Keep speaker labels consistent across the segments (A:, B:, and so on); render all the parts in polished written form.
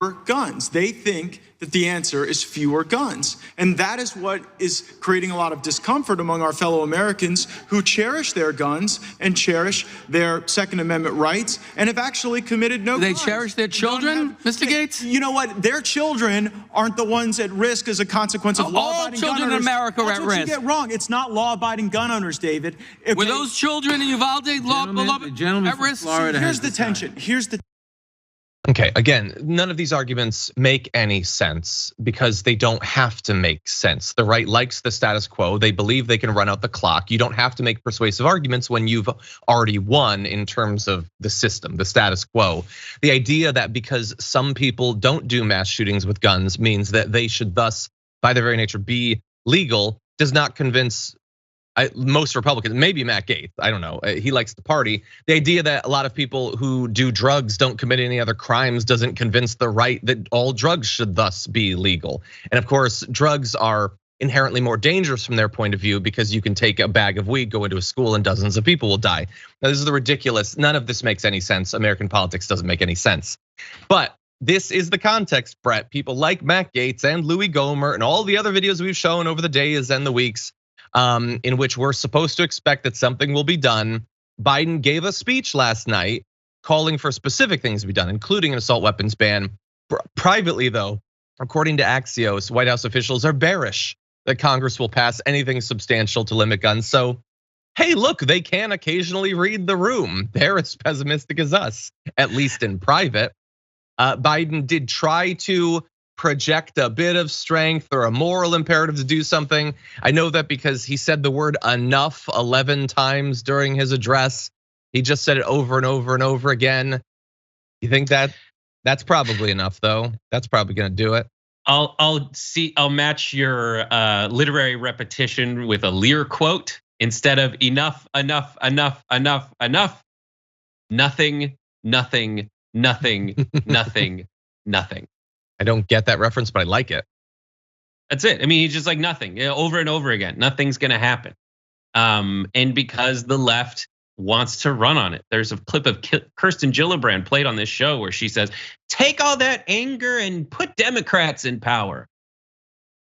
A: guns. They think that the answer is fewer guns. And that is what is creating a lot of discomfort among our fellow Americans who cherish their guns and cherish their Second Amendment rights and have actually committed no crimes.
B: They cherish their children, Mr. Gates?
A: You know what? Their children aren't the ones at risk as a consequence of law-abiding gun owners.
B: All children in America are at risk.
A: That's what you get wrong. It's not law-abiding gun owners, David.
B: Were those children in Uvalde at risk?
A: Here's the tension.
C: Okay, again, none of these arguments make any sense because they don't have to make sense. The right likes the status quo. They believe they can run out the clock. You don't have to make persuasive arguments when you've already won in terms of the system, the status quo. The idea that because some people don't do mass shootings with guns means that they should thus, by their very nature, be legal does not convince most Republicans, maybe Matt Gaetz, I don't know, he likes to party. The idea that a lot of people who do drugs don't commit any other crimes doesn't convince the right that all drugs should thus be legal. And of course, drugs are inherently more dangerous from their point of view because you can take a bag of weed, go into a school, and dozens of people will die. Now, this is the ridiculous, none of this makes any sense. American politics doesn't make any sense. But this is the context, Brett. People like Matt Gaetz and Louis Gohmert and all the other videos we've shown over the days and the weeks in which we're supposed to expect that something will be done. Biden gave a speech last night calling for specific things to be done, including an assault weapons ban. Privately though, according to Axios, White House officials are bearish that Congress will pass anything substantial to limit guns. So, hey, look, they can occasionally read the room. They're as pessimistic as us, at least in private. Biden did try to project a bit of strength or a moral imperative to do something. I know that because he said the word enough 11 times during his address. He just said it over and over and over again. You think that that's probably enough though? That's probably gonna do it.
D: I'll match your literary repetition with a Lear quote. Instead of enough, enough, enough, enough, enough, nothing, nothing, nothing, nothing, nothing.
C: I don't get that reference, but I like it.
D: That's it. I mean, he's just like nothing, over and over again. Nothing's gonna happen. And because the left wants to run on it. There's a clip of Kirsten Gillibrand played on this show where she says, take all that anger and put Democrats in power.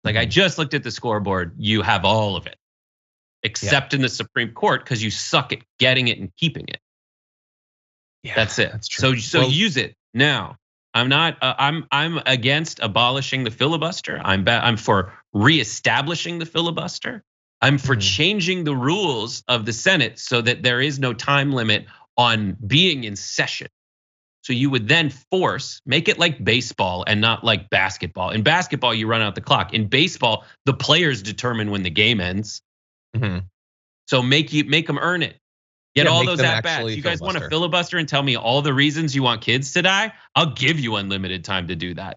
D: Like, I just looked at the scoreboard. You have all of it, except in the Supreme Court, because you suck at getting it and keeping it.
C: Yeah,
D: that's it.
C: That's true.
D: So use it now. I'm not. I'm against abolishing the filibuster. I'm for reestablishing the filibuster. I'm for changing the rules of the Senate so that there is no time limit on being in session. So you would then make it like baseball and not like basketball. In basketball, you run out the clock. In baseball, the players determine when the game ends. So make them earn it. Get all those at bats. You guys want to filibuster and tell me all the reasons you want kids to die? I'll give you unlimited time to do that.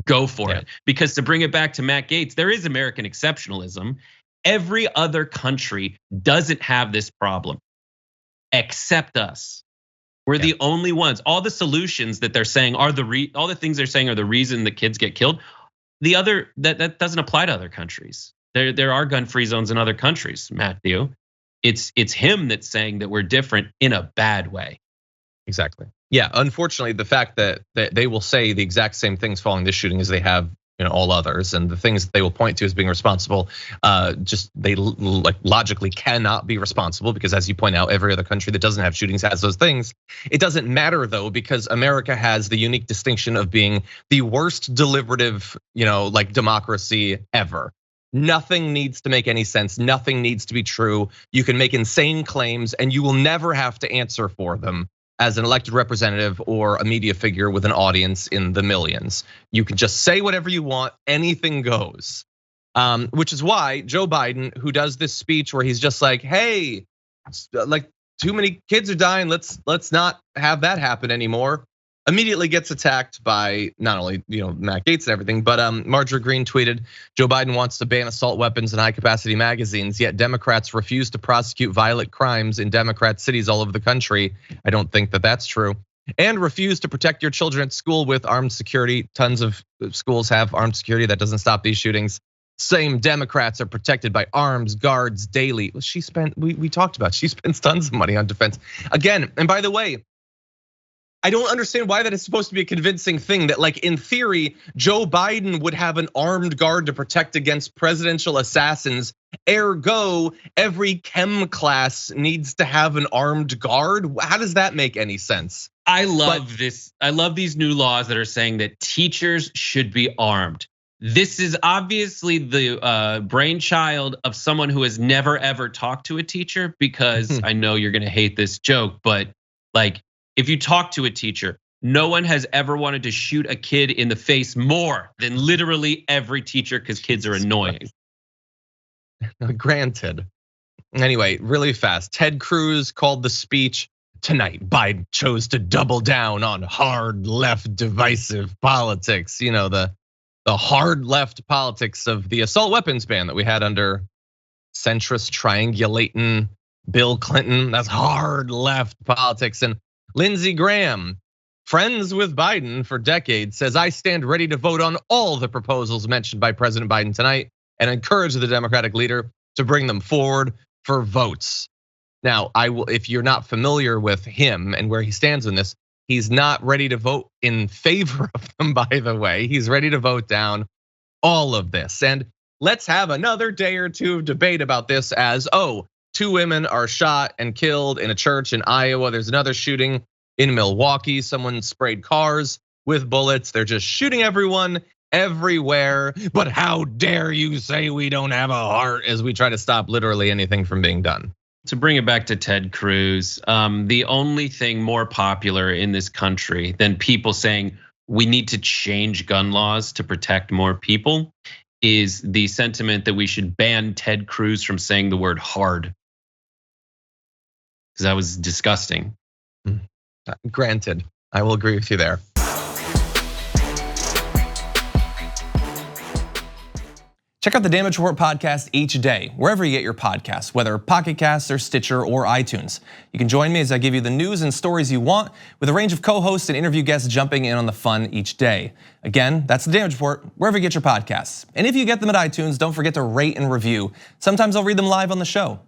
D: Go for it. Because to bring it back to Matt Gaetz, there is American exceptionalism. Every other country doesn't have this problem except us. We're the only ones. All the solutions that they're saying are all the things they're saying are the reason the kids get killed. That doesn't apply to other countries. There are gun-free zones in other countries, Matthew. It's him that's saying that we're different in a bad way.
C: Exactly. Yeah, unfortunately, the fact that they will say the exact same things following this shooting as they have all others, and the things that they will point to as being responsible, just they like logically cannot be responsible because, as you point out, every other country that doesn't have shootings has those things. It doesn't matter though, because America has the unique distinction of being the worst deliberative, like democracy ever. Nothing needs to make any sense. Nothing needs to be true. You can make insane claims and you will never have to answer for them as an elected representative or a media figure with an audience in the millions. You can just say whatever you want, anything goes. Which is why Joe Biden, who does this speech where he's just like, hey, like too many kids are dying, let's not have that happen anymore, immediately gets attacked by not only Matt Gaetz and everything, but Marjorie Greene tweeted, Joe Biden wants to ban assault weapons and high capacity magazines, yet Democrats refuse to prosecute violent crimes in Democrat cities all over the country. I don't think that that's true. And refuse to protect your children at school with armed security. Tons of schools have armed security. That doesn't stop these shootings. Same Democrats are protected by arms guards daily. We talked about, she spends tons of money on defense. Again, and by the way, I don't understand why that is supposed to be a convincing thing, that like in theory, Joe Biden would have an armed guard to protect against presidential assassins. Ergo, every chem class needs to have an armed guard. How does that make any sense?
D: I love this. I love these new laws that are saying that teachers should be armed. This is obviously the brainchild of someone who has never ever talked to a teacher, because I know you're gonna hate this joke, but like, if you talk to a teacher, no one has ever wanted to shoot a kid in the face more than literally every teacher, because kids are annoying.
C: Granted. Anyway, really fast. Ted Cruz called the speech tonight. Biden chose to double down on hard left divisive politics. You know, the hard left politics of the assault weapons ban that we had under centrist triangulating Bill Clinton. That's hard left politics. And Lindsey Graham, friends with Biden for decades, says, I stand ready to vote on all the proposals mentioned by President Biden tonight and encourage the Democratic leader to bring them forward for votes. Now, if you're not familiar with him and where he stands on this, he's not ready to vote in favor of them, by the way. He's ready to vote down all of this. And let's have another day or two of debate about this as, 2 women are shot and killed in a church in Iowa. There's another shooting in Milwaukee. Someone sprayed cars with bullets. They're just shooting everyone everywhere. But how dare you say we don't have a heart, as we try to stop literally anything from being done.
D: To bring it back to Ted Cruz, the only thing more popular in this country than people saying we need to change gun laws to protect more people is the sentiment that we should ban Ted Cruz from saying the word hard. Because that was disgusting.
C: Granted, I will agree with you there.
E: Check out the Damage Report podcast each day, wherever you get your podcasts, whether Pocket Casts or Stitcher or iTunes. You can join me as I give you the news and stories you want, with a range of co-hosts and interview guests jumping in on the fun each day. Again, that's the Damage Report, wherever you get your podcasts. And if you get them at iTunes, don't forget to rate and review. Sometimes I'll read them live on the show.